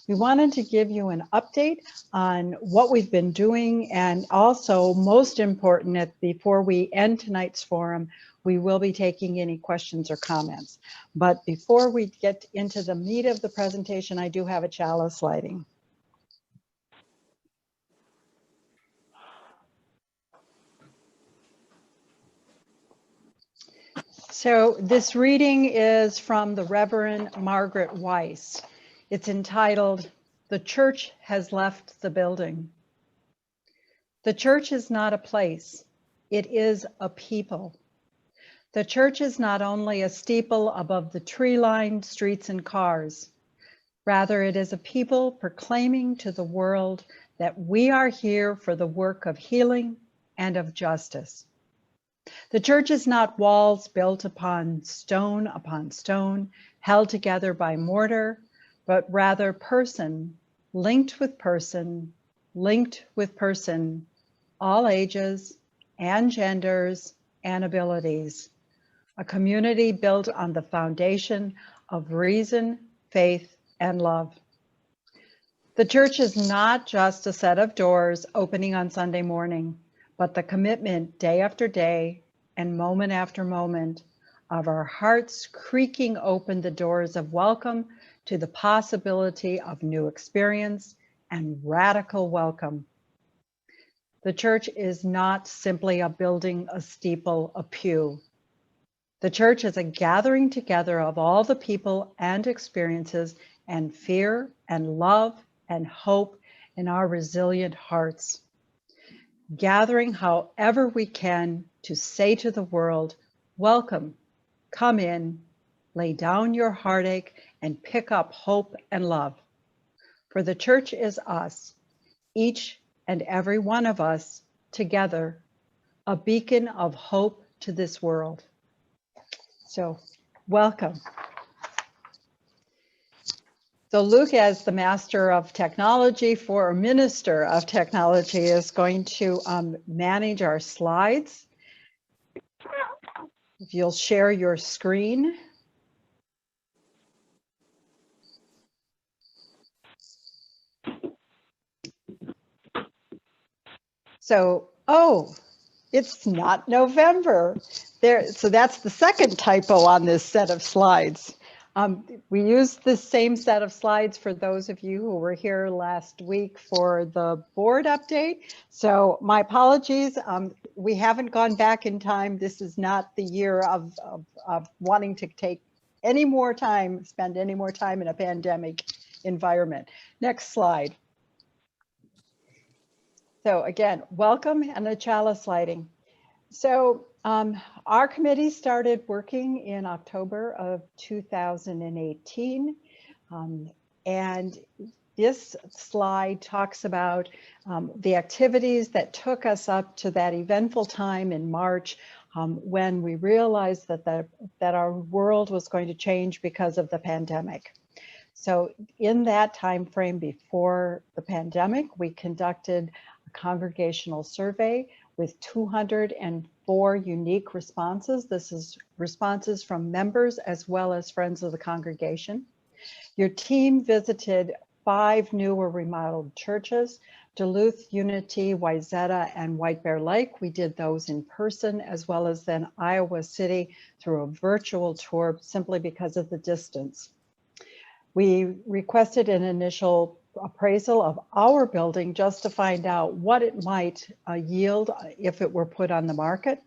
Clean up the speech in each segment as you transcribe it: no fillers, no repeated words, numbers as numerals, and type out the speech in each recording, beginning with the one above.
We wanted to give you an update on what we've been doing, and also, most important, before we end tonight's forum, we will be taking any questions or comments. But before we get into the meat of the presentation, I do have a chalice lighting. So this reading is from the Reverend Margaret Weiss. It's entitled, "The Church Has Left the Building." The church is not a place, it is a people. The church is not only a steeple above the tree-lined streets and cars. Rather, it is a people proclaiming to the world that we are here for the work of healing and of justice. The church is not walls built upon stone, held together by mortar, but rather person, linked with person, all ages and genders and abilities. A community built on the foundation of reason, faith, and love. The church is not just a set of doors opening on Sunday morning, but the commitment day after day and moment after moment of our hearts creaking open the doors of welcome to the possibility of new experience and radical welcome. The church is not simply a building, a steeple, a pew. The church is a gathering together of all the people and experiences and fear and love and hope in our resilient hearts. Gathering however we can to say to the world, welcome, come in, lay down your heartache and pick up hope and love. For the church is us, each and every one of us together, a beacon of hope to this world. So, welcome. So Luke, as the Master of Technology or Minister of Technology, is going to manage our slides. If you'll share your screen. So, oh, it's not November. So that's the second typo on this set of slides. We used the same set of slides for those of you who were here last week for the board update. So my apologies. We haven't gone back in time. This is not the year of wanting to take any more time, spend any more time in a pandemic environment. Next slide. So again, welcome and a chalice lighting. So our committee started working in October of 2018. And this slide talks about the activities that took us up to that eventful time in March when we realized that our world was going to change because of the pandemic. So in that time frame before the pandemic, we conducted a congregational survey with 204 unique responses. This is responses from members as well as friends of the congregation. Your team visited 5 new or remodeled churches, Duluth, Unity, Wayzata, and White Bear Lake. We did those in person, as well as then Iowa City through a virtual tour simply because of the distance. We requested an initial appraisal of our building just to find out what it might yield if it were put on the market.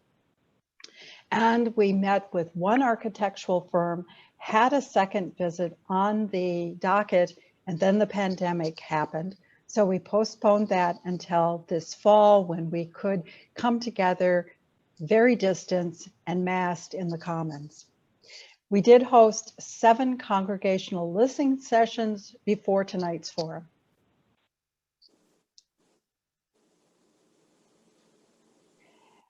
And we met with one architectural firm, had a second visit on the docket, and then the pandemic happened. So we postponed that until this fall when we could come together very distant and massed in the Commons. We did host 7 congregational listening sessions before tonight's forum.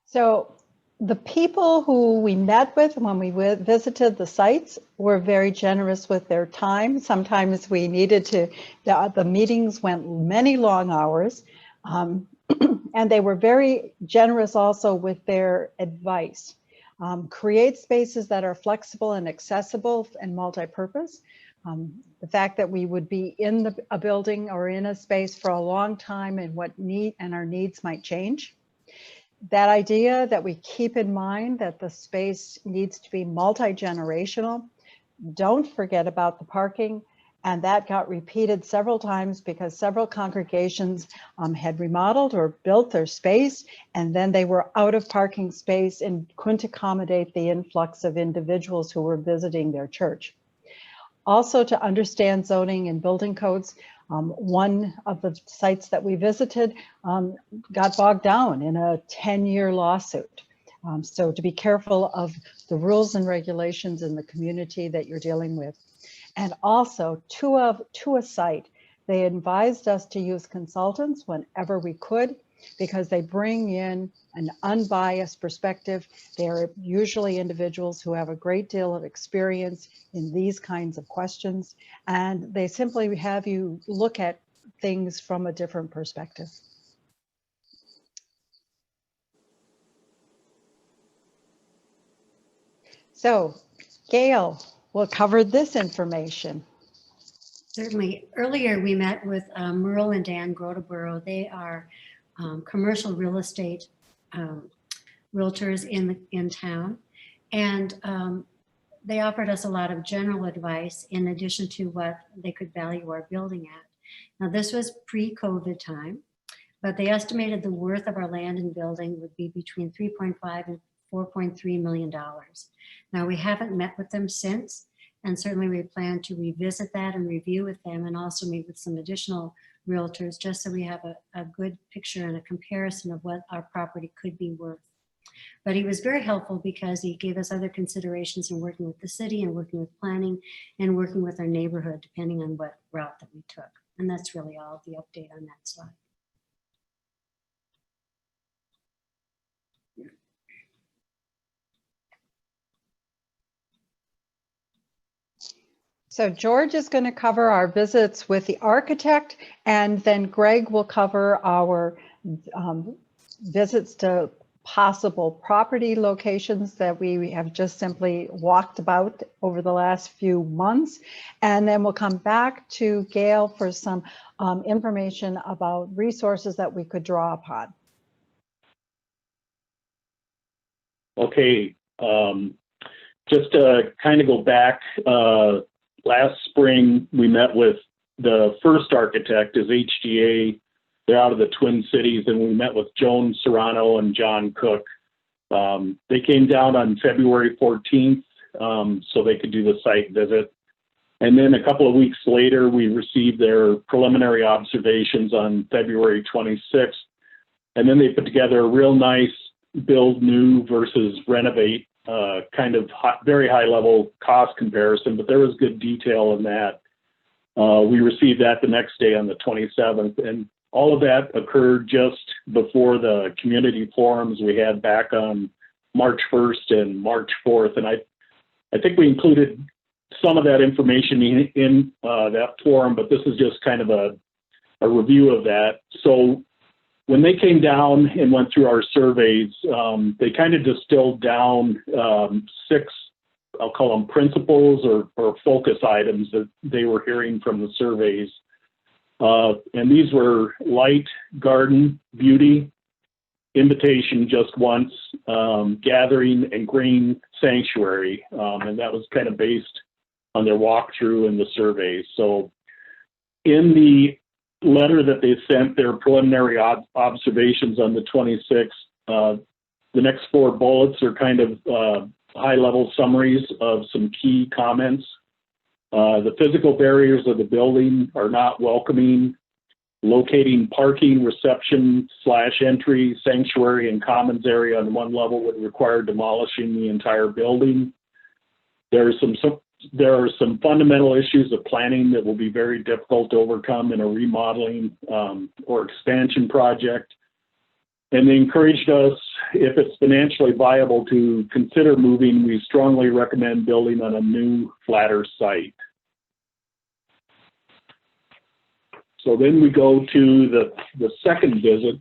So the people who we met with when we visited the sites were very generous with their time. Sometimes we needed to, the meetings went many long hours, and they were very generous also with their advice. Create spaces that are flexible and accessible and multi-purpose. The fact that we would be in a building or in a space for a long time and our needs might change. That idea that we keep in mind that the space needs to be multi-generational. Don't forget about the parking. And that got repeated several times because several congregations had remodeled or built their space, and then they were out of parking space and couldn't accommodate the influx of individuals who were visiting their church. Also, to understand zoning and building codes, one of the sites that we visited got bogged down in a 10-year lawsuit. So to be careful of the rules and regulations in the community that you're dealing with. And also to a site, they advised us to use consultants whenever we could, because they bring in an unbiased perspective. They're usually individuals who have a great deal of experience in these kinds of questions, and they simply have you look at things from a different perspective. So, Gail will cover this information. Certainly. Earlier, we met with Merle and Dan Groteborough. They are commercial real estate realtors in town, and they offered us a lot of general advice in addition to what they could value our building at. Now, this was pre-COVID time, but they estimated the worth of our land and building would be between $3.5 and $4.3 million. Now, we haven't met with them since, and certainly we plan to revisit that and review with them, and also meet with some additional realtors just so we have a good picture and a comparison of what our property could be worth. But he was very helpful because he gave us other considerations in working with the city and working with planning and working with our neighborhood, depending on what route that we took. And that's really all the update on that slide. So George is going to cover our visits with the architect, and then Greg will cover our visits to possible property locations that we have just simply walked about over the last few months. And then we'll come back to Gail for some information about resources that we could draw upon. Okay, just to kind of go back, last spring we met with the first architect, is HGA. They're out of the Twin Cities, and we met with Joan Serrano and John Cook. They came down on February 14th so they could do the site visit. And then a couple of weeks later, we received their preliminary observations on February 26th. And then they put together a real nice build new versus renovate kind of very high level cost comparison, but there was good detail in that. We received that the next day on the 27th. And all of that occurred just before the community forums we had back on March 1st and March 4th. And I think we included some of that information in that forum, but this is just kind of a review of that. So when they came down and went through our surveys, they kind of distilled down 6, I'll call them principles or focus items that they were hearing from the surveys. And these were light, garden, beauty, invitation just once, gathering, and green, sanctuary. And that was kind of based on their walkthrough and the surveys. So in the letter that they sent, their preliminary observations on the 26th, the next 4 bullets are kind of high-level summaries of some key comments. The physical barriers of the building are not welcoming. Locating parking, reception / entry, sanctuary, and commons area on one level would require demolishing the entire building. There are some fundamental issues of planning that will be very difficult to overcome in a remodeling or expansion project. And they encouraged us, if it's financially viable, to consider moving. We strongly recommend building on a new, flatter site. So then we go to the second visit,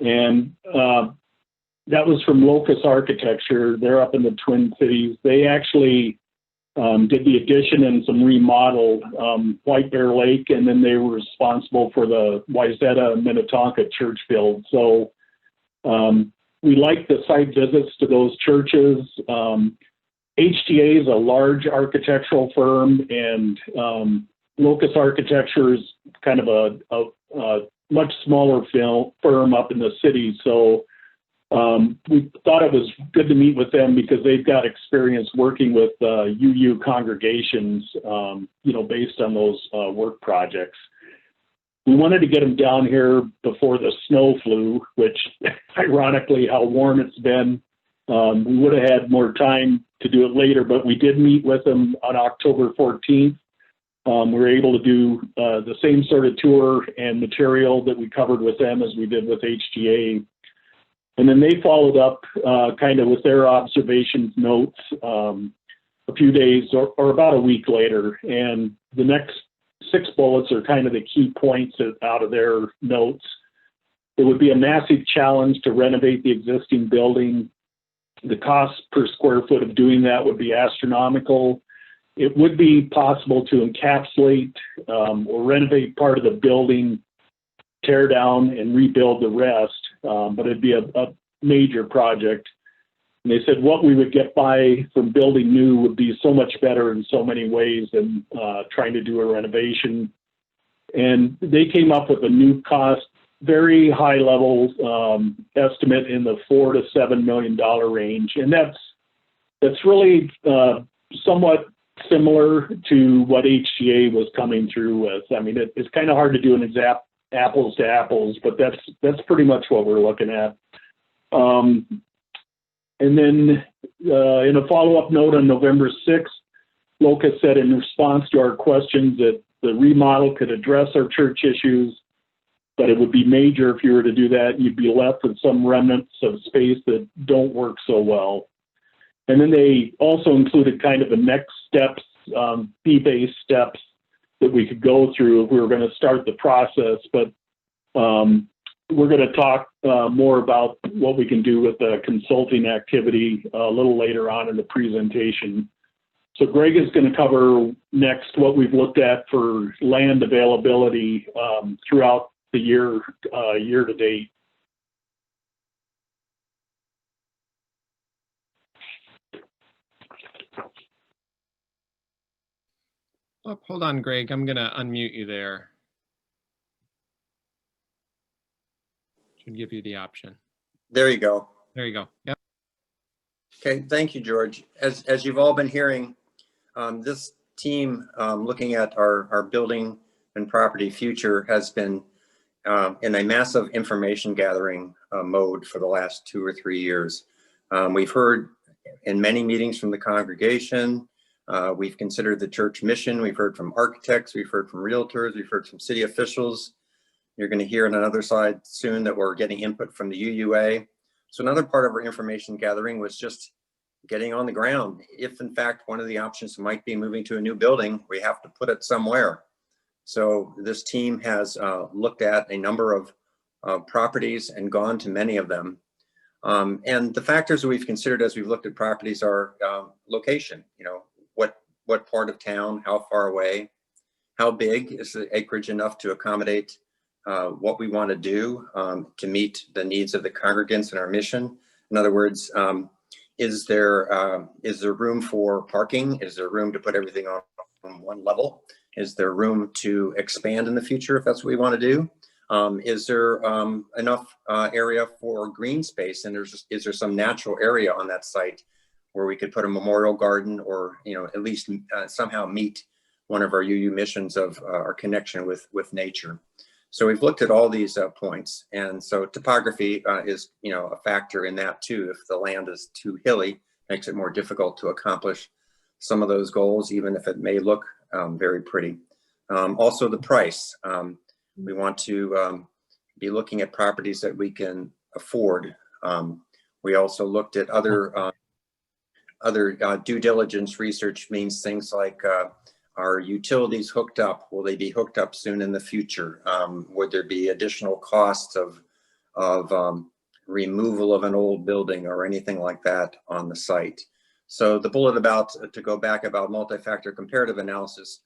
and that was from Locus Architecture. They're up in the Twin Cities. They actually did the addition and some remodel, White Bear Lake, and then they were responsible for the Wayzata Minnetonka church build. So we like the site visits to those churches. HTA is a large architectural firm, and Locus Architecture is kind of a much smaller firm up in the city. So we thought it was good to meet with them because they've got experience working with UU congregations, based on those work projects. We wanted to get them down here before the snow flew, which ironically, how warm it's been. We would have had more time to do it later, but we did meet with them on October 14th. We were able to do the same sort of tour and material that we covered with them as we did with HGA. And then they followed up kind of with their observations notes a few days or about a week later. And the next 6 bullets are kind of the key points out of their notes. It would be a massive challenge to renovate the existing building. The cost per square foot of doing that would be astronomical. It would be possible to encapsulate or renovate part of the building, tear down and rebuild the rest, but it'd be a major project. And they said what we would get by from building new would be so much better in so many ways than trying to do a renovation. And they came up with a new cost, very high level estimate in the $4 to $7 million range. And that's really somewhat similar to what HGA was coming through with. I mean, it's kind of hard to do an exact apples to apples, but that's pretty much what we're looking at. And then in a follow-up note on November 6th, Locus said in response to our questions that the remodel could address our church issues, but it would be major if you were to do that. You'd be left with some remnants of space that don't work so well. And then they also included kind of the next steps, fee-based steps that we could go through if we were going to start the process. But we're going to talk more about what we can do with the consulting activity a little later on in the presentation. So Greg is going to cover next what we've looked at for land availability throughout the year to date. Oh, hold on, Greg. I'm going to unmute you there. Should give you the option. There you go. There you go. Yep. Okay, thank you, George. As you've all been hearing, this team looking at our building and property future has been in a massive information gathering mode for the last 2 or 3 years. We've heard in many meetings from the congregation. We've considered the church mission. We've heard from architects. We've heard from realtors. We've heard from city officials. You're going to hear on another slide soon that we're getting input from the UUA. So another part of our information gathering was just getting on the ground. If in fact one of the options might be moving to a new building, we have to put it somewhere. So this team has looked at a number of properties and gone to many of them. And the factors that we've considered as we've looked at properties are location, what part of town, how far away, how big is the acreage enough to accommodate what we want to do to meet the needs of the congregants in our mission. In other words, is there room for parking? Is there room to put everything on one level? Is there room to expand in the future if that's what we want to do? Is there enough area for green space? And is there some natural area on that site where we could put a memorial garden or at least somehow meet one of our UU missions of our connection with nature? So we've looked at all these points, and so topography is a factor in that too. If the land is too hilly, it makes it more difficult to accomplish some of those goals, even if it may look very pretty. Also the price. We want to be looking at properties that we can afford. We also looked at other due diligence research, means things like are utilities hooked up? Will they be hooked up soon in the future? Would there be additional costs of removal of an old building or anything like that on the site? So the bullet to go back about multi-factor comparative analysis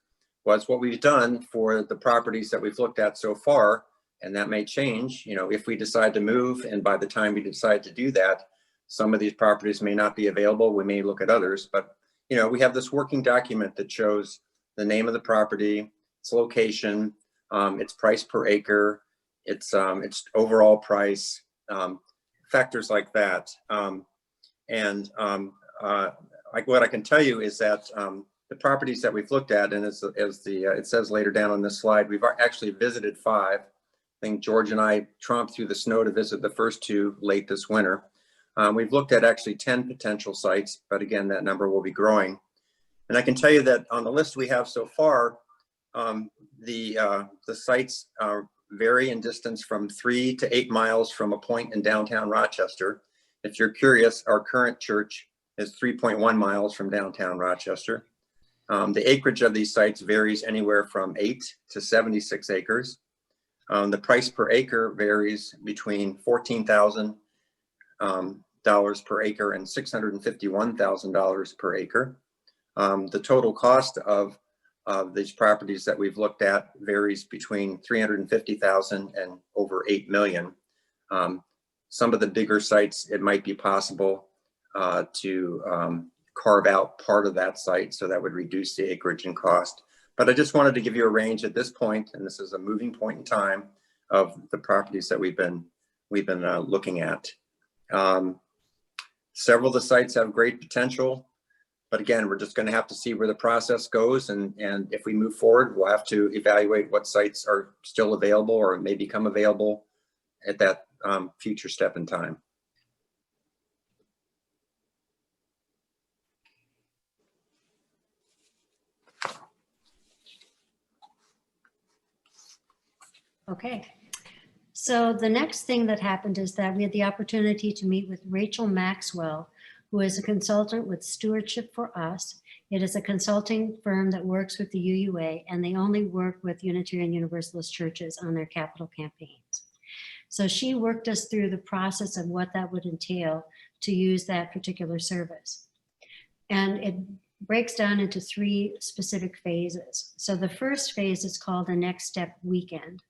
was what we've done for the properties that we've looked at so far, and that may change, if we decide to move, and by the time we decide to do that, some of these properties may not be available. We may look at others, but we have this working document that shows the name of the property, its location, its price per acre, its overall price, factors like that. Like what I can tell you is that the properties that we've looked at, and it says later down on this slide, we've actually visited 5. I think George and I tromped through the snow to visit the first 2 late this winter. We've looked at actually 10 potential sites, but again, that number will be growing. And I can tell you that on the list we have so far, the sites vary in distance from 3 to 8 miles from a point in downtown Rochester. If you're curious, our current church is 3.1 miles from downtown Rochester. The acreage of these sites varies anywhere from 8 to 76 acres. The price per acre varies between $14,000 per acre and $651,000 per acre. The total cost of these properties that we've looked at varies between $350,000 and over $8 million. Some of the bigger sites, it might be possible to carve out part of that site, so that would reduce the acreage and cost. But I just wanted to give you a range at this point, and this is a moving point in time of the properties that we've been looking at. Several of the sites have great potential, but again, we're just going to have to see where the process goes, and if we move forward, we'll have to evaluate what sites are still available or may become available at that future step in time. Okay, so the next thing that happened is that we had the opportunity to meet with Rachel Maxwell, who is a consultant with Stewardship for Us. It is a consulting firm that works with the UUA, and they only work with Unitarian Universalist churches on their capital campaigns. So she worked us through the process of what that would entail to use that particular service. And it breaks down into 3 specific phases. So the first phase is called the Next Step Weekend.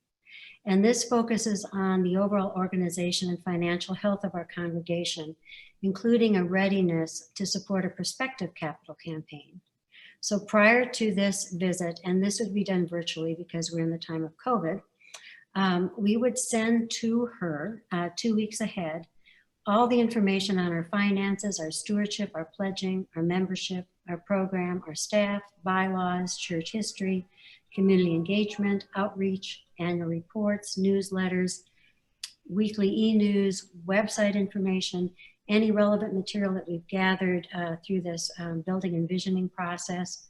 And this focuses on the overall organization and financial health of our congregation, including a readiness to support a prospective capital campaign. So prior to this visit, and this would be done virtually because we're in the time of COVID, we would send to her 2 weeks ahead all the information on our finances, our stewardship, our pledging, our membership, our program, our staff, bylaws, church history, community engagement, outreach, annual reports, newsletters, weekly e-news, website information, any relevant material that we've gathered through this building and visioning process,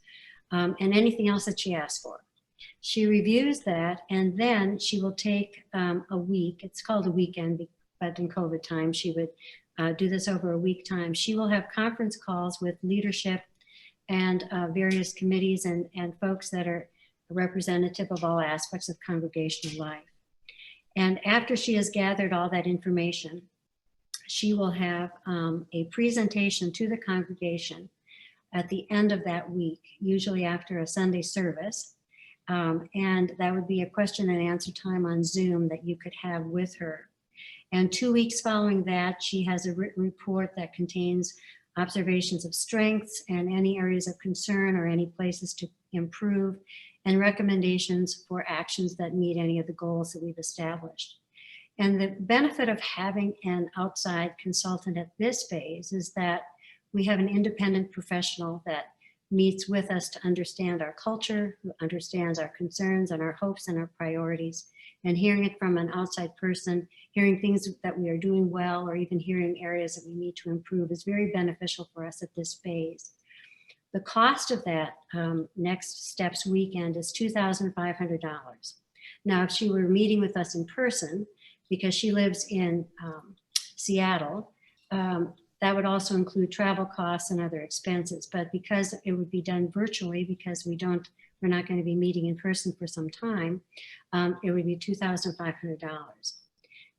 and anything else that she asks for. She reviews that, and then she will take a week. It's called a weekend, but in COVID time, she would do this over a week time. She will have conference calls with leadership and various committees and folks that are representative of all aspects of congregational life. And after she has gathered all that information, she will have a presentation to the congregation at the end of that week, usually after a Sunday service. And that would be a question and answer time on Zoom that you could have with her. And 2 weeks following that, she has a written report that contains observations of strengths and any areas of concern or any places to improve, and recommendations for actions that meet any of the goals that we've established. And the benefit of having an outside consultant at this phase is that we have an independent professional that meets with us to understand our culture, who understands our concerns and our hopes and our priorities. And hearing it from an outside person, hearing things that we are doing well, or even hearing areas that we need to improve is very beneficial for us at this phase. The cost of that Next Steps Weekend is $2,500. Now, if she were meeting with us in person, because she lives in Seattle, that would also include travel costs and other expenses. But because it would be done virtually, because we're not going to be meeting in person for some time, it would be $2,500.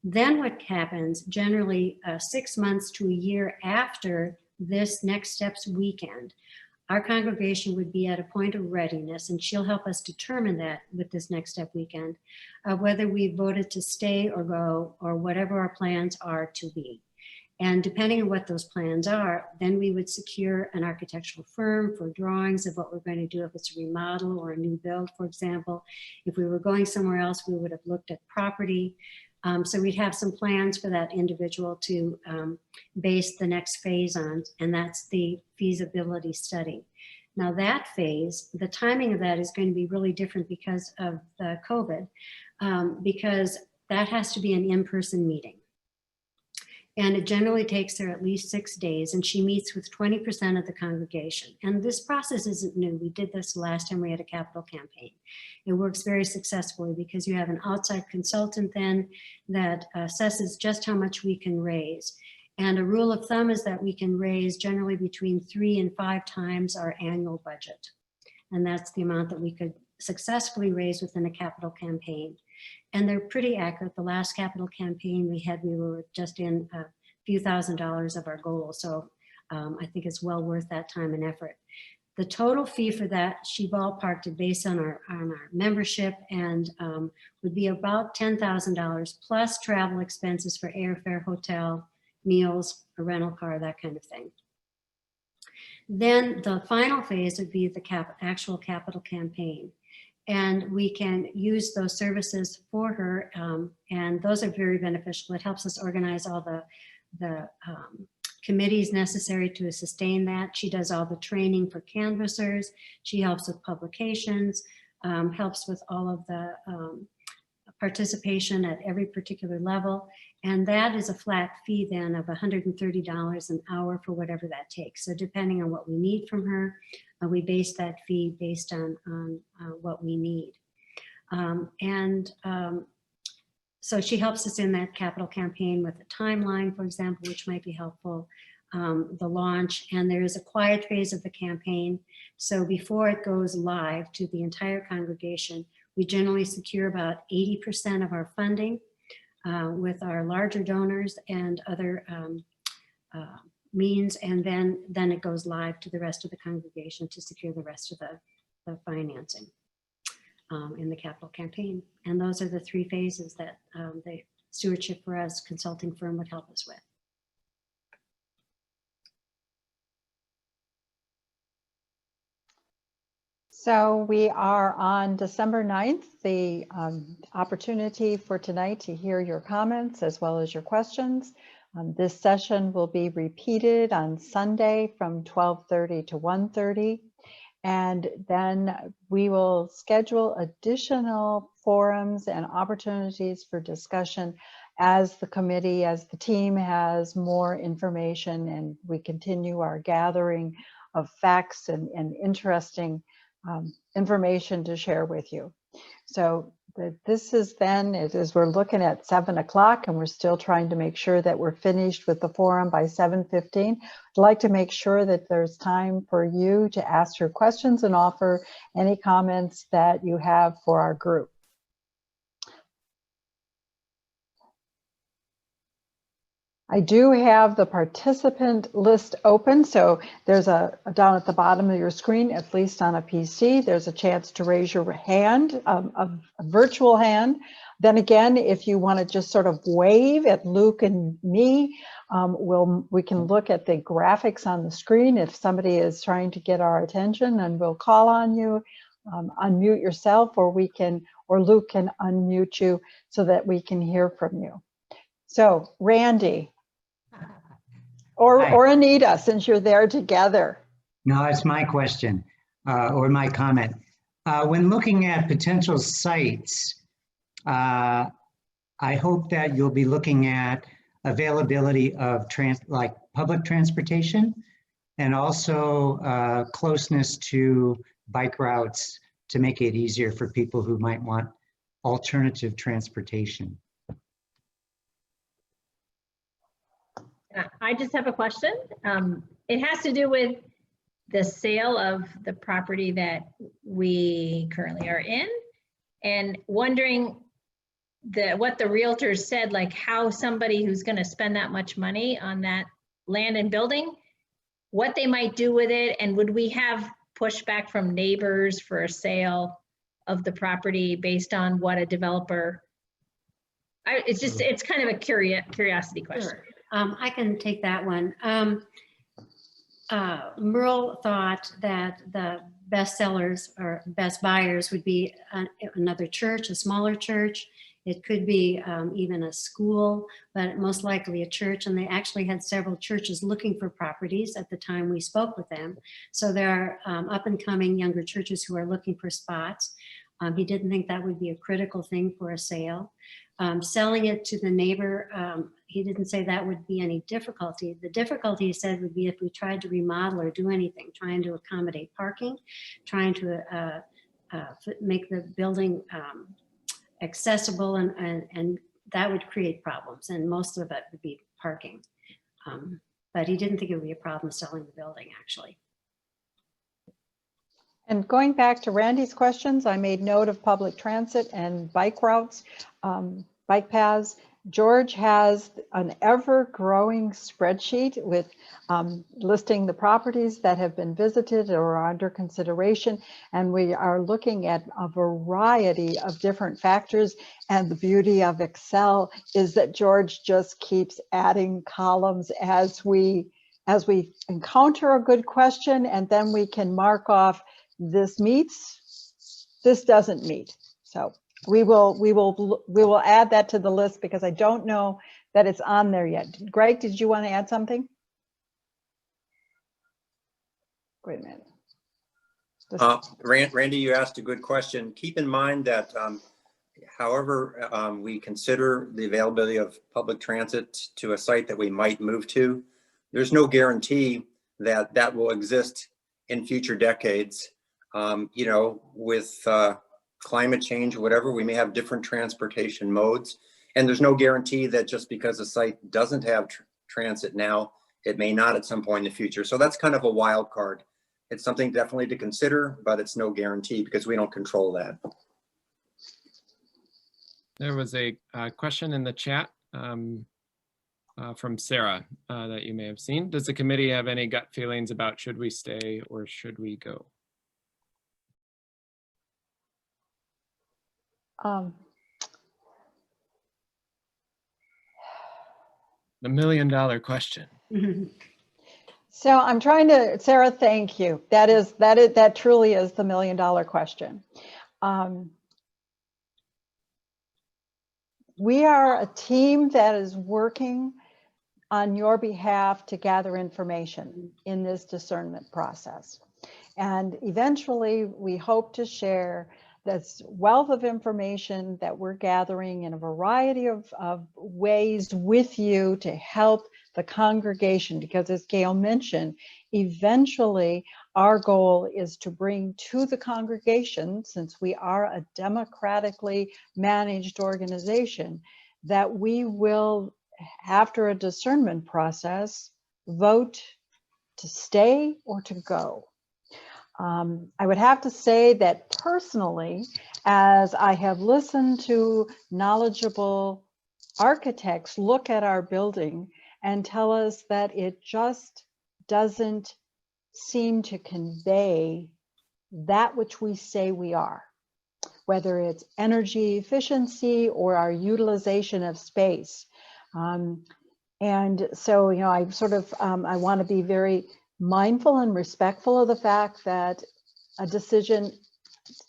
Then what happens, generally 6 months to a year after this Next Steps weekend, our congregation would be at a point of readiness, and she'll help us determine that with this Next Step weekend, whether we voted to stay or go, or whatever our plans are to be. And depending on what those plans are, then we would secure an architectural firm for drawings of what we're going to do, if it's a remodel or a new build, for example. If we were going somewhere else, we would have looked at property. So we'd have some plans for that individual to base the next phase on, and that's the feasibility study. Now that phase, the timing of that is going to be really different because of the COVID, because that has to be an in-person meeting. And it generally takes her at least 6 days, and she meets with 20% of the congregation. And this process isn't new. We did this last time we had a capital campaign. It works very successfully because you have an outside consultant then that assesses just how much we can raise. And a rule of thumb is that we can raise generally between 3 and 5 times our annual budget. And that's the amount that we could successfully raise within a capital campaign. And they're pretty accurate. The last capital campaign we had, we were just in a few $1,000s of our goal. So I think it's well worth that time and effort. The total fee for that, she ballparked it based on our membership, and would be about $10,000 plus travel expenses for airfare, hotel, meals, a rental car, that kind of thing. Then the final phase would be the actual capital campaign. And we can use those services for her, and those are very beneficial. It helps us organize all the committees necessary to sustain that. She does all the training for canvassers. She helps with publications, helps with all of the participation at every particular level. And that is a flat fee then of $130 an hour for whatever that takes. So depending on what we need from her, we base that fee based on what we need. So she helps us in that capital campaign with a timeline, for example, which might be helpful, the launch, and there is a quiet phase of the campaign. So before it goes live to the entire congregation, we generally secure about 80% of our funding with our larger donors and other means, and then it goes live to the rest of the congregation to secure the rest of the financing in the capital campaign. And those are the 3 phases that the Stewardship for Us consulting firm would help us with. So we are on December 9th, the opportunity for tonight to hear your comments as well as your questions. This session will be repeated on Sunday from 12:30 to 1:30. And then we will schedule additional forums and opportunities for discussion as the committee, as the team has more information and we continue our gathering of facts and interesting information to share with you. So this is then, as we're looking at 7 o'clock and we're still trying to make sure that we're finished with the forum by 7:15. I'd like to make sure that there's time for you to ask your questions and offer any comments that you have for our group. I do have the participant list open, so there's down at the bottom of your screen, at least on a PC, there's a chance to raise your hand, a virtual hand. Then again, if you want to just sort of wave at Luke and me, we can look at the graphics on the screen if somebody is trying to get our attention, and we'll call on you, unmute yourself, or Luke can unmute you so that we can hear from you. So Randy. Or Anita, since you're there together. No, it's my question or my comment. When looking at potential sites, I hope that you'll be looking at availability of like public transportation and also closeness to bike routes to make it easier for people who might want alternative transportation. I just have a question. It has to do with the sale of the property that we currently are in, and wondering what the realtors said, like how somebody who's going to spend that much money on that land and building what they might do with it, and would we have pushback from neighbors for a sale of the property based on what a developer, it's kind of a curiosity question. Sure. I can take that one. Merle thought that the best sellers or best buyers would be another church, a smaller church. It could be even a school, but most likely a church. And they actually had several churches looking for properties at the time we spoke with them. So there are up and coming younger churches who are looking for spots. He didn't think that would be a critical thing for a sale. Selling it to the neighbor, he didn't say that would be any difficulty. The difficulty, he said, would be if we tried to remodel or do anything, trying to accommodate parking, trying to make the building accessible, and that would create problems, and most of it would be parking. But he didn't think it would be a problem selling the building, actually. And going back to Randy's questions, I made note of public transit and bike routes, bike paths. George has an ever-growing spreadsheet with listing the properties that have been visited or are under consideration. And we are looking at a variety of different factors. And the beauty of Excel is that George just keeps adding columns as we encounter a good question, and then we can mark off this meets, this doesn't meet. So we will add that to the list because I don't know that it's on there yet. Greg, did you want to add something? Wait a minute. Randy, you asked a good question. Keep in mind that however we consider the availability of public transit to a site that we might move to, there's no guarantee that that will exist in future decades. You know, with climate change or whatever, we may have different transportation modes. And there's no guarantee that just because a site doesn't have transit now, it may not at some point in the future. So that's kind of a wild card. It's something definitely to consider, but it's no guarantee because we don't control that. There was a question in the chat from Sarah that you may have seen. Does the committee have any gut feelings about should we stay or should we go? The $1 million question. So I'm trying to, Sarah, thank you. That truly is the $1 million question. We are a team that is working on your behalf to gather information in this discernment process. And eventually we hope to share this wealth of information that we're gathering in a variety of ways with you to help the congregation, because as Gail mentioned, eventually our goal is to bring to the congregation, since we are a democratically managed organization, that we will, after a discernment process, vote to stay or to go. I would have to say that personally, as I have listened to knowledgeable architects look at our building and tell us that it just doesn't seem to convey that which we say we are, whether it's energy efficiency or our utilization of space. And so, you know, I sort of, I want to be very mindful and respectful of the fact that a decision,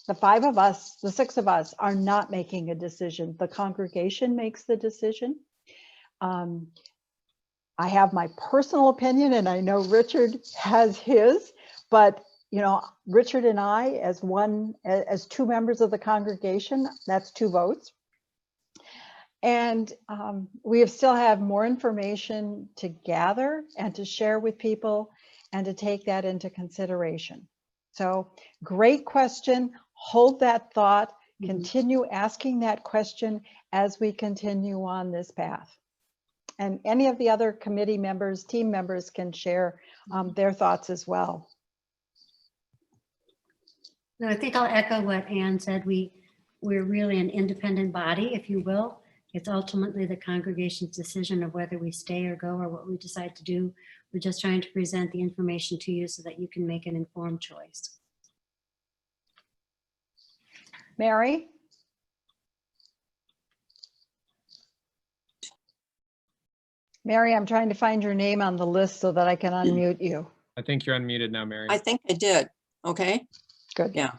the 5 of us, the 6 of us are not making a decision. The congregation makes the decision. I have my personal opinion, and I know Richard has his, but you know, Richard and I, as 2 members of the congregation, that's 2 votes. And we still have more information to gather and to share with people and to take that into consideration. So great question. Hold that thought. Continue asking that question as we continue on this path. And any of the other committee members, team members can share their thoughts as well. No, I think I'll echo what Ann said. We're really an independent body, if you will. It's ultimately the congregation's decision of whether we stay or go or what we decide to do We're just trying to present the information to you so that you can make an informed choice. Mary? Mary, I'm trying to find your name on the list so that I can unmute you. I think you're unmuted now, Mary. I think I did. Okay. Good. Yeah.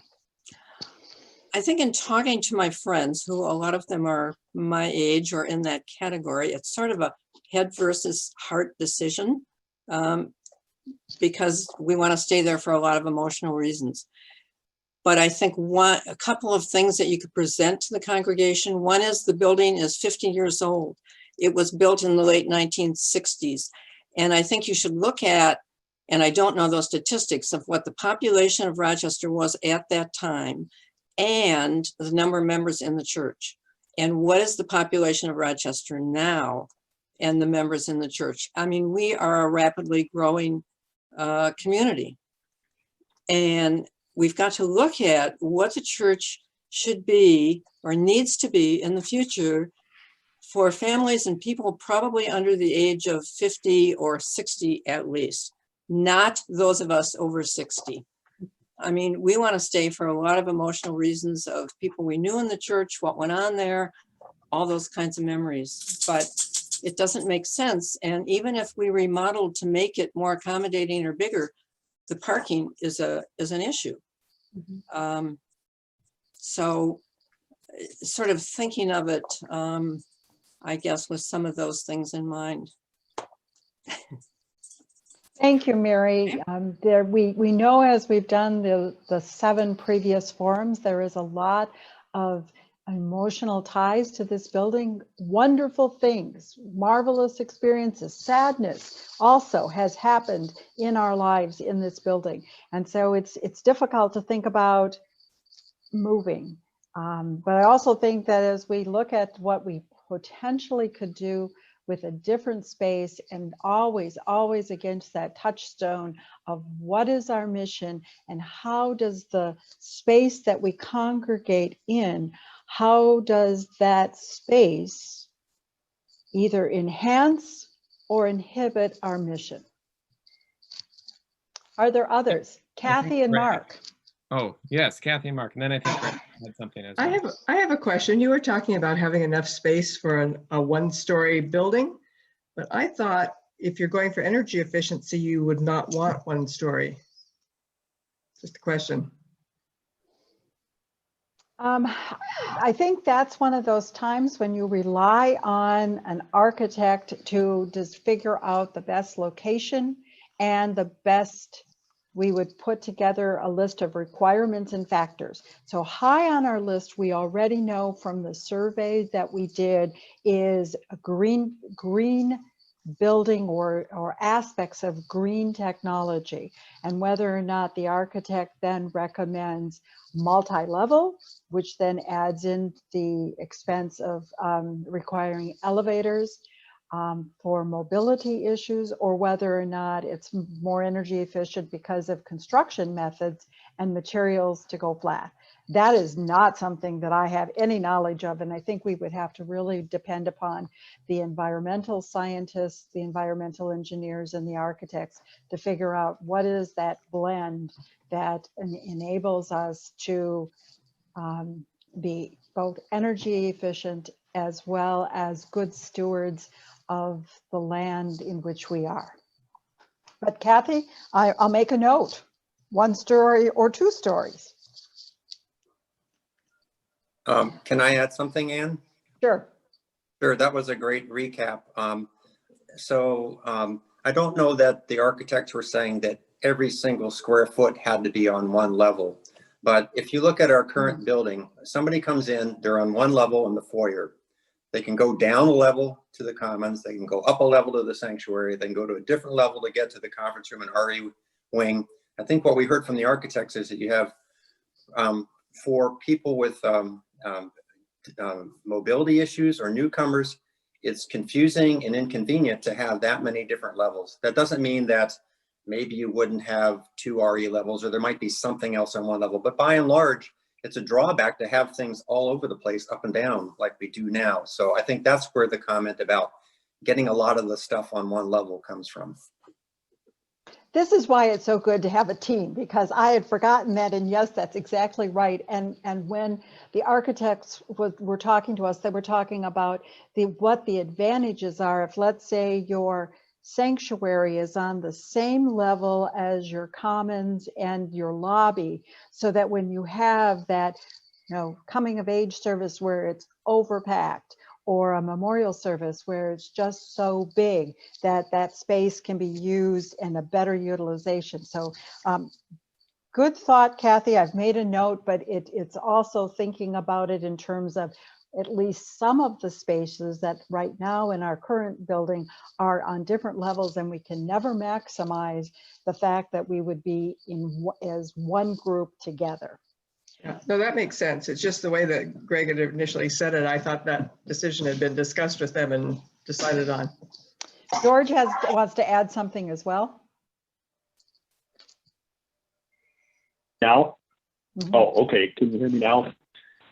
I think in talking to my friends, who a lot of them are my age or in that category, it's sort of a head versus heart decision, because we want to stay there for a lot of emotional reasons. But I think a couple of things that you could present to the congregation. One is the building is 50 years old. It was built in the late 1960s. And I think you should look at, and I don't know those statistics of what the population of Rochester was at that time and the number of members in the church. And what is the population of Rochester now and the members in the church? I mean, we are a rapidly growing community. And we've got to look at what the church should be or needs to be in the future for families and people probably under the age of 50 or 60 at least, not those of us over 60. I mean, we want to stay for a lot of emotional reasons of people we knew in the church, what went on there, all those kinds of memories, but it doesn't make sense. And even if we remodeled to make it more accommodating or bigger, the parking is an issue. Mm-hmm. So sort of thinking of it, I guess, with some of those things in mind. Thank you, Mary. We know as we've done the 7 previous forums, there is a lot of emotional ties to this building, wonderful things, marvelous experiences, sadness also has happened in our lives in this building. And so it's difficult to think about moving. But I also think that as we look at what we potentially could do with a different space, and always against that touchstone of what is our mission and how does the space that we congregate in, how does that space either enhance or inhibit our mission? Are there others? Kathy and Mark. Oh, yes, Kathy and Mark. And then I think Rick had something as well. I have a question. You were talking about having enough space for a 1-story building, but I thought if you're going for energy efficiency, you would not want 1 story. Just a question. I think that's one of those times when you rely on an architect to just figure out the best location and the best. We would put together a list of requirements and factors. So high on our list, we already know from the survey that we did is a green building or aspects of green technology, and whether or not the architect then recommends multi-level, which then adds in the expense of requiring elevators for mobility issues, or whether or not it's more energy efficient because of construction methods and materials to go flat. That is not something that I have any knowledge of, and I think we would have to really depend upon the environmental scientists, the environmental engineers, and the architects to figure out what is that blend that enables us to be both energy efficient as well as good stewards of the land in which we are. But Kathy, I'll make a note, 1 story or 2 stories. Can I add something, Ann? Sure. Sure, that was a great recap. I don't know that the architects were saying that every single square foot had to be on 1 level. But if you look at our current building, somebody comes in, they're on 1 level in the foyer. They can go down a level to the commons, they can go up a level to the sanctuary, they can go to a different level to get to the conference room and RE wing. I think what we heard from the architects is that you have, for people with mobility issues or newcomers, it's confusing and inconvenient to have that many different levels. That doesn't mean that maybe you wouldn't have 2 RE levels, or there might be something else on 1 level, but by and large, it's a drawback to have things all over the place, up and down, like we do now. So I think that's where the comment about getting a lot of the stuff on 1 level comes from. this is why it's so good to have a team, because I had forgotten that, and yes, that's exactly right. And when the architects were talking to us, they were talking about what the advantages are if, let's say, your sanctuary is on the same level as your commons and your lobby, so that when you have that, coming of age service where it's overpacked, or a memorial service where it's just so big that that space can be used in a better utilization. So good thought, Kathy. I've made a note, but it's also thinking about it in terms of at least some of the spaces that right now in our current building are on different levels, and we can never maximize the fact that we would be as one group together. Yeah, no, that makes sense. It's just the way that Greg had initially said it. I thought that decision had been discussed with them and decided on. George wants to add something as well. Now? Mhm. Oh, okay. Can you hear me now?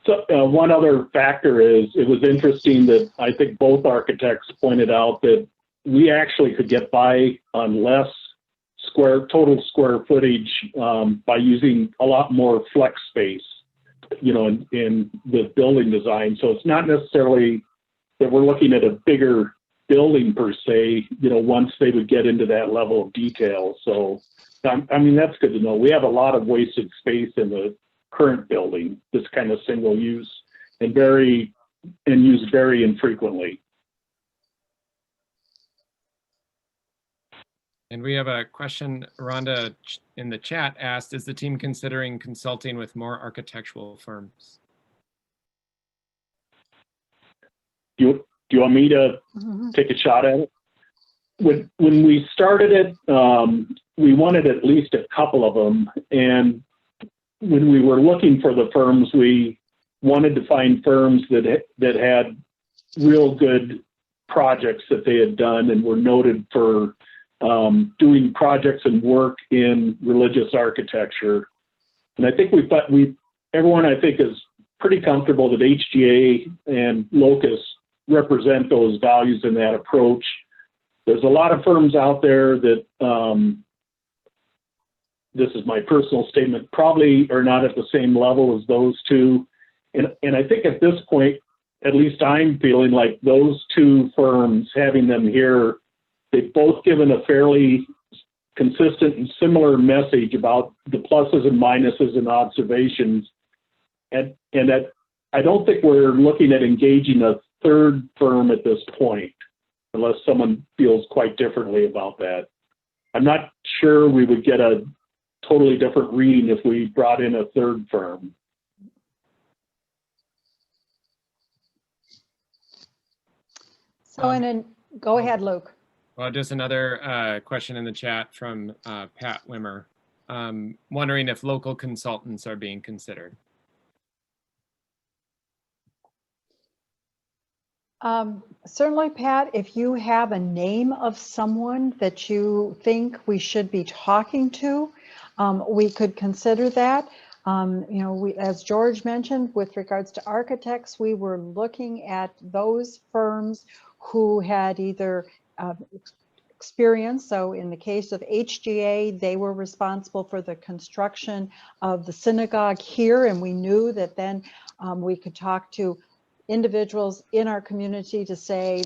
So one other factor is, it was interesting that I think both architects pointed out that we actually could get by on less total square footage by using a lot more flex space, in the building design. So it's not necessarily that we're looking at a bigger building per se, once they would get into that level of detail. So, I mean, that's good to know. We have a lot of wasted space in the current building, this kind of single use, and used very infrequently. And we have a question. Rhonda in the chat asked, is the team considering consulting with more architectural firms? Do you want me to take a shot at it? When we started it, we wanted at least a couple of them. And when we were looking for the firms, we wanted to find firms that had real good projects that they had done and were noted for doing projects and work in religious architecture. And I think everyone I think is pretty comfortable that HGA and Locus represent those values in that approach. There's a lot of firms out there that, this is my personal statement, probably are not at the same level as those two. And I think at this point, at least I'm feeling like those two firms, having them here, they've both given a fairly consistent and similar message about the pluses and minuses and observations. And that I don't think we're looking at engaging a third firm at this point, unless someone feels quite differently about that. I'm not sure we would get a totally different reading if we brought in a third firm. So, go ahead, Luke. Well, just another question in the chat from Pat Wimmer, wondering if local consultants are being considered. Certainly, Pat, if you have a name of someone that you think we should be talking to, we could consider that. As George mentioned, with regards to architects, we were looking at those firms who had either experience. So in the case of HGA, they were responsible for the construction of the synagogue here, and we knew that then we could talk to individuals in our community to say,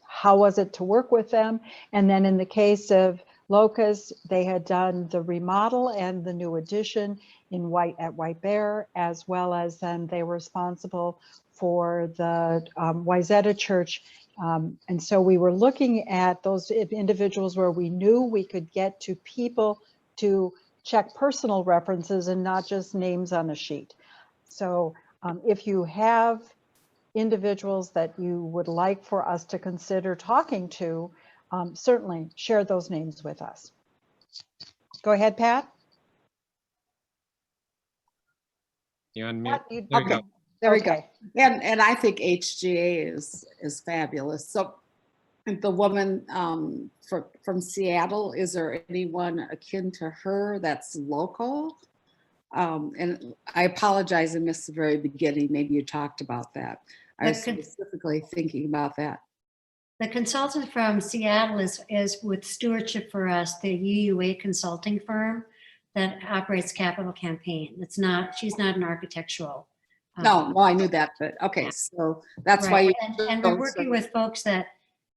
how was it to work with them? And then in the case of Locus, they had done the remodel and the new addition at White Bear, as well as then they were responsible for the Wayzata Church. And so we were looking at those individuals where we knew we could get to people to check personal references and not just names on a sheet. So if you have individuals that you would like for us to consider talking to, certainly share those names with us. Go ahead, Pat. You unmute. There you Okay. go. There we Okay. go. And I think HGA is fabulous. So the woman from Seattle, is there anyone akin to her that's local? And I apologize, I missed the very beginning. Maybe you talked about that. I was specifically thinking about that. The consultant from Seattle is with stewardship for us, the UUA consulting firm that operates Capital Campaign. It's not, she's not an architectural. No, well, I knew that, but okay, so that's why. Right, you and we're working with folks that,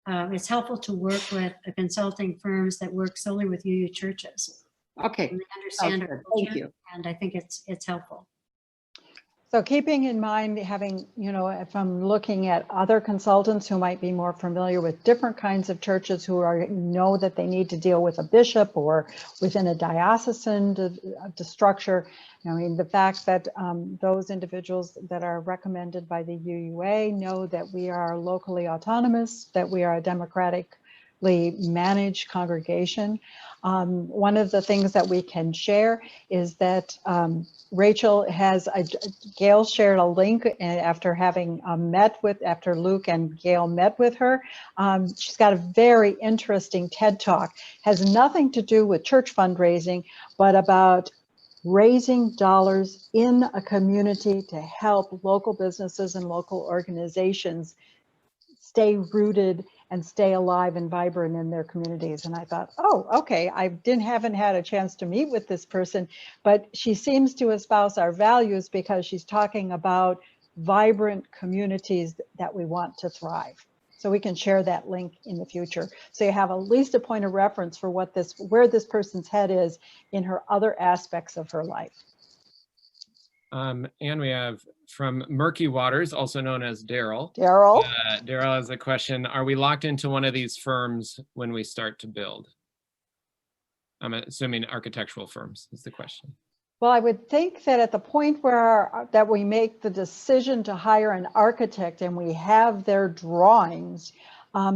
it's helpful to work with consulting firms that work solely with UU churches. Okay, And they understand our good. Thank culture, you. and I think it's helpful. So keeping in mind having, if I'm looking at other consultants who might be more familiar with different kinds of churches who know that they need to deal with a bishop or within a diocesan structure, I mean, the fact that those individuals that are recommended by the UUA know that we are locally autonomous, that we are a democratically managed congregation. One of the things that we can share is that Rachel Gail shared a link after having after Luke and Gail met with her. She's got a very interesting TED Talk, has nothing to do with church fundraising, but about raising dollars in a community to help local businesses and local organizations stay rooted and stay alive and vibrant in their communities. And I thought, oh, okay, I haven't had a chance to meet with this person, but she seems to espouse our values because she's talking about vibrant communities that we want to thrive. So we can share that link in the future. So you have at least a point of reference for where this person's head is in her other aspects of her life. And we have from Murky Waters, also known as Daryl. Daryl? Daryl has a question. Are we locked into one of these firms when we start to build? I'm assuming architectural firms is the question. Well, I would think that at the point that we make the decision to hire an architect and we have their drawings,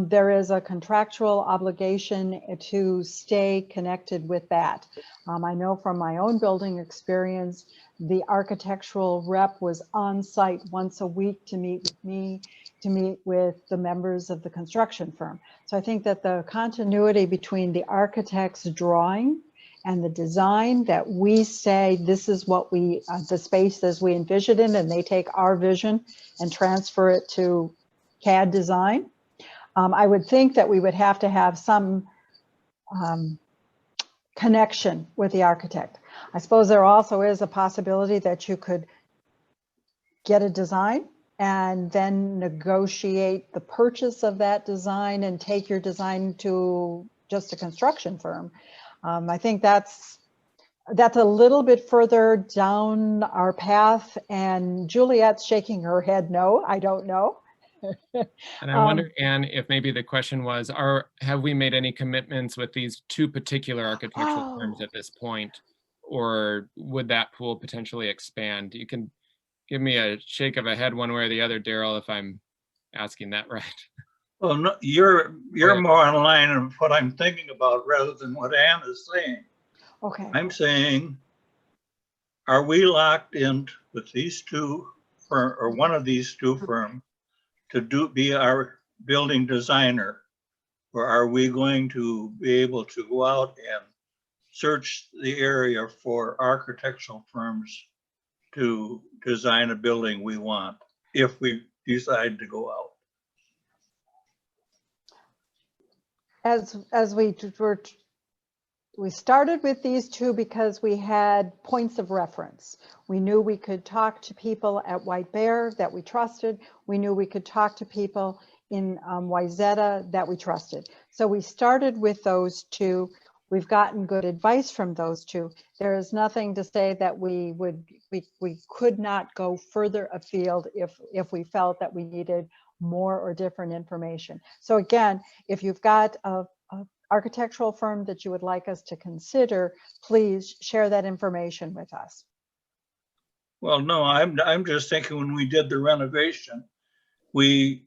there is a contractual obligation to stay connected with that. I know from my own building experience, the architectural rep was on site once a week to meet with me, to meet with the members of the construction firm. So I think that the continuity between the architect's drawing and the design, that we say this is what the space as we envision it, and they take our vision and transfer it to CAD design. I would think that we would have to have some connection with the architect. I suppose there also is a possibility that you could get a design and then negotiate the purchase of that design and take your design to just a construction firm. I think that's a little bit further down our path, and Juliet's shaking her head no, I don't know. And I wonder, Anne, if maybe the question was, have we made any commitments with these two particular architectural firms at this point, or would that pool potentially expand? You can give me a shake of a head one way or the other, Daryl, if I'm asking that right. Well, no, you're more on line of what I'm thinking about rather than what Anne is saying. Okay. I'm saying, are we locked in with these two or one of these two firms to be our building designer, or are we going to be able to go out and search the area for architectural firms to design a building we want if we decide to go out? As we started with these two because we had points of reference. We knew we could talk to people at White Bear that we trusted. We knew we could talk to people in Wayzata that we trusted. So we started with those two. We've gotten good advice from those two. There is nothing to say that we could not go further afield if we felt that we needed more or different information. So again, if you've got a architectural firm that you would like us to consider, please share that information with us. Well, no, I'm just thinking when we did the renovation, we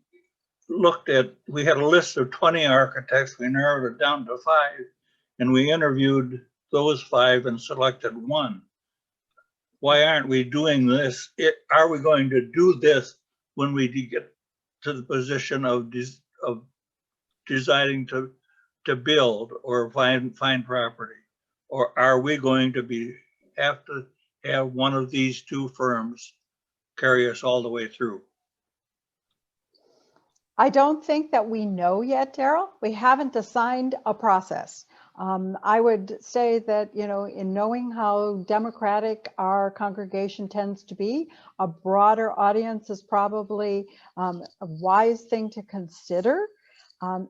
had a list of 20 architects. We narrowed it down to 5, and we interviewed those 5 and selected one. Why aren't we doing this? Are we going to do this when we get to the position of deciding to build or find property? Or are we going to have to have one of these two firms carry us all the way through? I don't think that we know yet, Daryl. We haven't assigned a process. I would say that, you know, in knowing how democratic our congregation tends to be, a broader audience is probably a wise thing to consider. But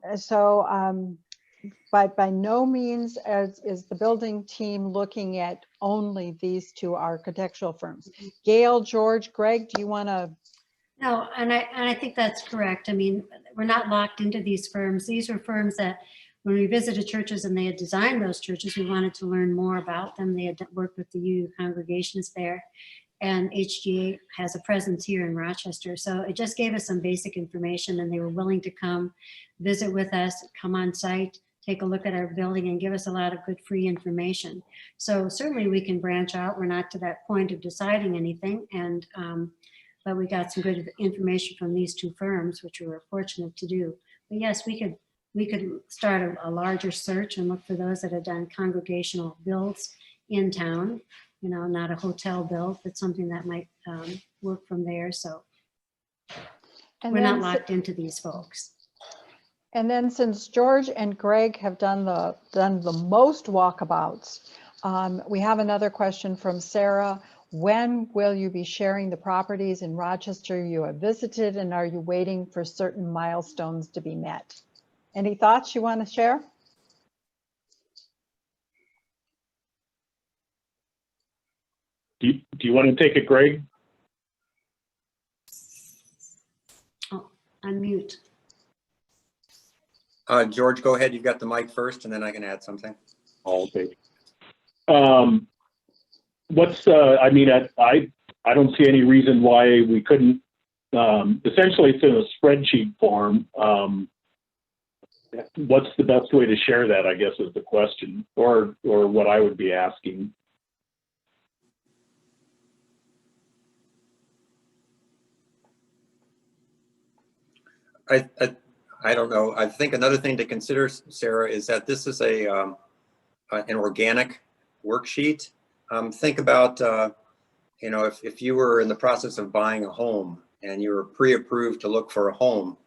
by no means is the building team looking at only these two architectural firms. Gail, George, Greg, do you want to? No, and I think that's correct. I mean, we're not locked into these firms. These were firms that when we visited churches and they had designed those churches, we wanted to learn more about them. They had worked with the UU congregations there, and HGA has a presence here in Rochester. So it just gave us some basic information, and they were willing to come visit with us, come on site, take a look at our building, and give us a lot of good free information. So certainly we can branch out. We're not to that point of deciding anything, and but we got some good information from these two firms, which we were fortunate to do. But yes, we could start a larger search and look for those that have done congregational builds in town, you know, not a hotel build, but something that might work from there. So we're not locked into these folks. And then since George and Greg have done the most walkabouts, we have another question from Sarah. When will you be sharing the properties in Rochester you have visited, and are you waiting for certain milestones to be met? Any thoughts you want to share? Do you want to take it, Greg? Oh, unmute. George, go ahead. You've got the mic first, and then I can add something. Okay. I mean, I don't see any reason why we couldn't, essentially it's in a spreadsheet form. What's the best way to share that, I guess, is the question, or what I would be asking. I don't know. I think another thing to consider, Sarah, is that this is an organic worksheet. Think about, you know, if you were in the process of buying a home and you were pre-approved to look for a home,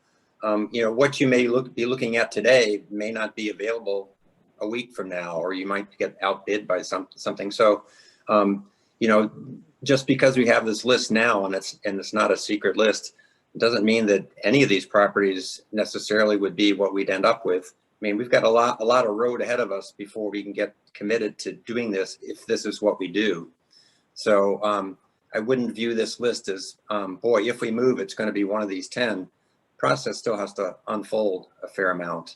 you know, what you may be looking at today may not be available a week from now, or you might get outbid by something. So, you know, just because we have this list now and it's not a secret list, doesn't mean that any of these properties necessarily would be what we'd end up with. I mean, we've got a lot of road ahead of us before we can get committed to doing this, if this is what we do. So I wouldn't view this list as, boy, if we move, it's going to be one of these 10. Process still has to unfold a fair amount.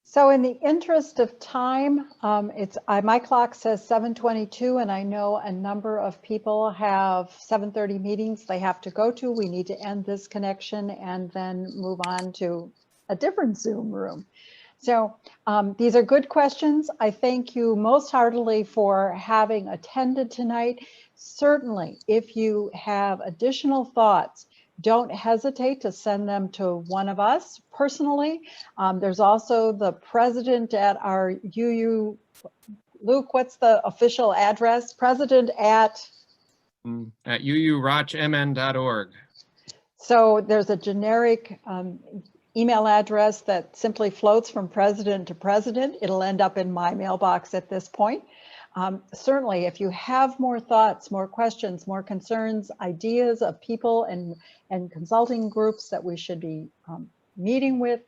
So in the interest of time, my clock says 7:22, and I know a number of people have 7:30 meetings they have to go to. We need to end this connection and then move on to a different Zoom room. So these are good questions. I thank you most heartily for having attended tonight. Certainly, if you have additional thoughts, don't hesitate to send them to one of us personally. There's also the president at our UU, Luke, what's the official address? President at uurochmn.org. So there's a generic email address that simply floats from president to president. It'll end up in my mailbox at this point. Certainly, if you have more thoughts, more questions, more concerns, ideas of people and consulting groups that we should be meeting with,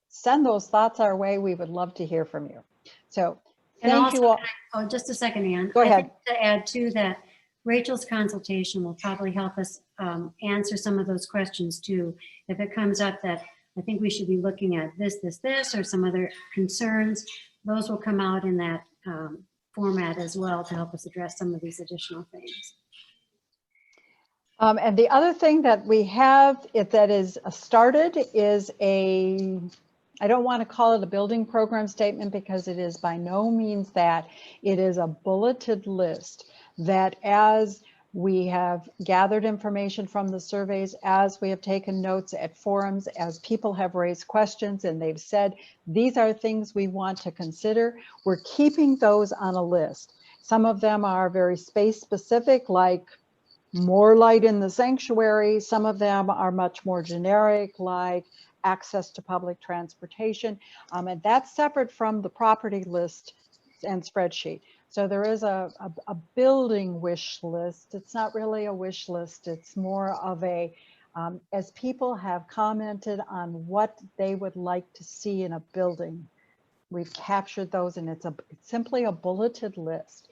send those thoughts our way. We would love to hear from you. So thank you all. Oh, just a second, Ann. Go ahead. To add to that, Rachel's consultation will probably help us answer some of those questions too. If it comes up that I think we should be looking at this, or some other concerns, those will come out in that format as well to help us address some of these additional things. And the other thing that we have that is started is I don't want to call it a building program statement because it is by no means that. It is a bulleted list that as we have gathered information from the surveys, as we have taken notes at forums, as people have raised questions and they've said, these are things we want to consider, we're keeping those on a list. Some of them are very space specific, like more light in the sanctuary. Some of them are much more generic, like access to public transportation. And that's separate from the property list and spreadsheet. So there is a building wish list. It's not really a wish list. It's more of a, as people have commented on what they would like to see in a building, we've captured those, and it's simply a bulleted list,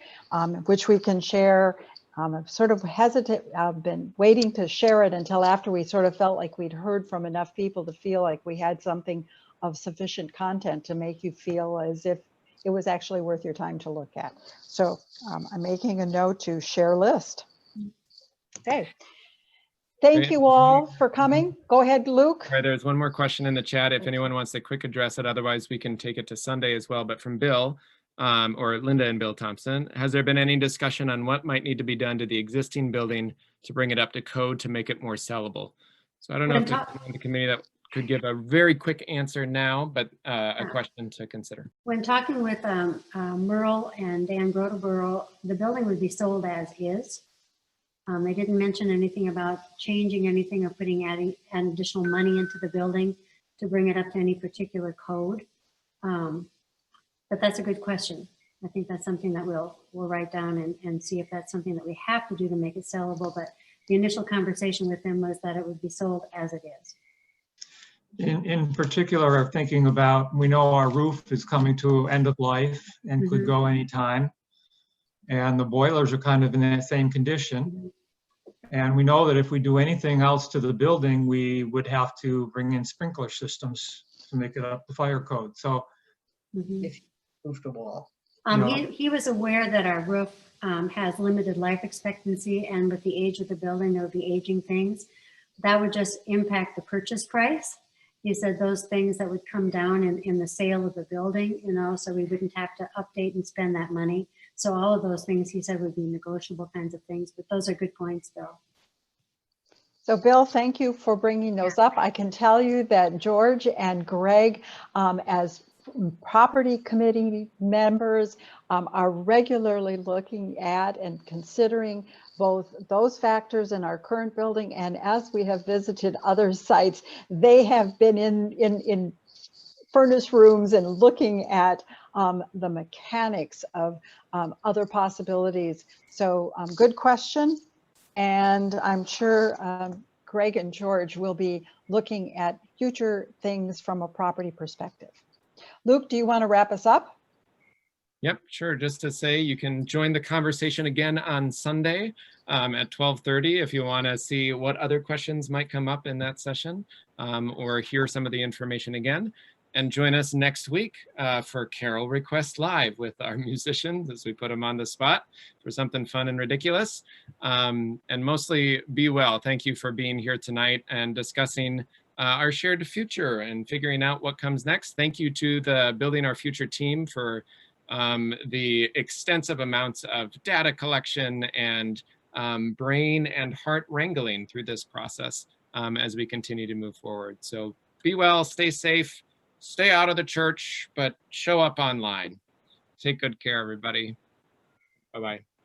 which we can share. I've sort of hesitant, I've been waiting to share it until after we sort of felt like we'd heard from enough people to feel like we had something of sufficient content to make you feel as if it was actually worth your time to look at. So I'm making a note to share list. Okay. Thank Great. you all for coming. Go ahead, Luke. Right, there's one more question in the chat if anyone wants to quick address it. Otherwise, we can take it to Sunday as well. But from Bill, or Linda and Bill Thompson, has there been any discussion on what might need to be done to the existing building to bring it up to code to make it more sellable? So I don't know if there's someone on the committee that could give a very quick answer now, but a question to consider. When talking with Merle and Dan Groteborough, the building would be sold as is. They didn't mention anything about changing anything or putting adding additional money into the building to bring it up to any particular code. But that's a good question. I think that's something that we'll write down and see if that's something that we have to do to make it sellable. But the initial conversation with them was that it would be sold as it is. In particular, thinking about, we know our roof is coming to end of life and could go anytime. And the boilers are kind of in that same condition. And we know that if we do anything else to the building, we would have to bring in sprinkler systems to make it up to fire code. So If you move the wall. He was aware that our roof has limited life expectancy, and with the age of the building, there would be aging things. That would just impact the purchase price. He said those things that would come down in the sale of the building, so we wouldn't have to update and spend that money. So all of those things, he said, would be negotiable kinds of things, but those are good points, Bill. So Bill, thank you for bringing those up. I can tell you that George and Greg, as property committee members, are regularly looking at and considering both those factors in our current building, and as we have visited other sites, they have been in furnace rooms and looking at the mechanics of other possibilities. So good question. And I'm sure Greg and George will be looking at future things from a property perspective. Luke, do you want to wrap us up? Yep, sure. Just to say, you can join the conversation again on Sunday at 12:30 if you want to see what other questions might come up in that session, or hear some of the information again. And join us next week for Carol Request Live with our musicians as we put them on the spot for something fun and ridiculous. And mostly be well. Thank you for being here tonight and discussing our shared future and figuring out what comes next. Thank you to the Building Our Future team for the extensive amounts of data collection and brain and heart wrangling through this process as we continue to move forward. So be well, stay safe. Stay out of the church, but show up online. Take good care, everybody. Bye-bye.